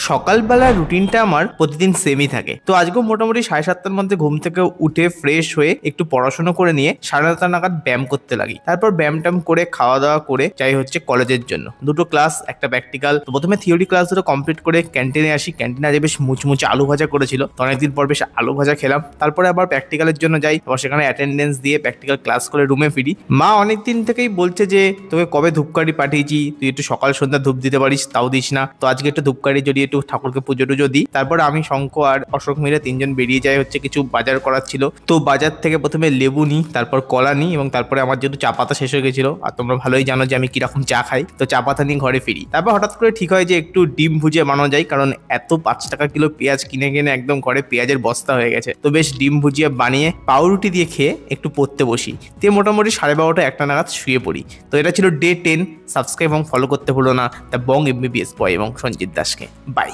সকালবেলার রুটিনটা আমার প্রতিদিন সেমই থাকে। তো আজকেও মোটামুটি 7:30টার মধ্যে ঘুম থেকে উঠে ফ্রেশ হয়ে একটু পড়াশোনা করে নিয়ে 9:30 নাগাদ ব্যায়াম করতে লাগি। তারপর ব্যায়াম করে খাওয়া দাওয়া করে যাই হচ্ছে কলেজের জন্য। দুটো ক্লাস, একটা প্র্যাকটিক্যাল। তো প্রথমে থিওরি ক্লাস দুটো কমপ্লিট করে ক্যান্টিনে আসি। ক্যান্টিনে আজ বেশ মুচমুচে আলু ভাজা করেছিল, তো অনেকদিন পর বেশ আলু ভাজা খেলাম। তারপরে আবার প্র্যাকটিক্যালের জন্য যাই, আবার সেখানে অ্যাটেন্ডেন্স দিয়ে প্র্যাকটিক্যাল ক্লাস করে রুমে ফিরি। মা অনেকদিন থেকেই বলছে যে তোকে কবে ধূপকাঠি পাঠিয়েছি, তুই একটু সকাল সন্ধ্যা ধূপ দিতে পারিস, তাও দিস না। তো আজকে একটু ধূপকাঠি জড়িয়ে একটু ঠাকুরকে পুজো টুজো দিই। তারপর আমি, শঙ্খ আর অশোক মিলে তিনজন বেরিয়ে যাই হচ্ছে কিছু বাজার করার ছিল। তো বাজার থেকে প্রথমে লেবু নিই, তারপর কলা নিই, এবং তারপরে আমার যেহেতু চা পাতা শেষ হয়ে গেছিল, আর তোমরা ভালোই জানো যে আমি কিরকম চা খাই, তো চা পাতা নিয়ে ঘরে ফিরি। তারপর হঠাৎ করে ঠিক হয় যে একটু ডিম ভুজিয়ে বানানো যায়, কারণ এত 5 টাকা কিলো পেঁয়াজ কিনে একদম ঘরে পেঁয়াজের বস্তা হয়ে গেছে। তো বেশ ডিম ভুজিয়ে বানিয়ে পাউরুটি দিয়ে খেয়ে একটু পড়তে বসি। দিয়ে মোটামুটি 12:30 1টা নাগাদ শুয়ে পড়ি। তো এটা ছিল ডে 10। সাবস্ক্রাইব এবং ফলো করতে ভুলো না দ্য বং এমবিবিএস বয় এবং সঞ্জিত দাসকে। বাই।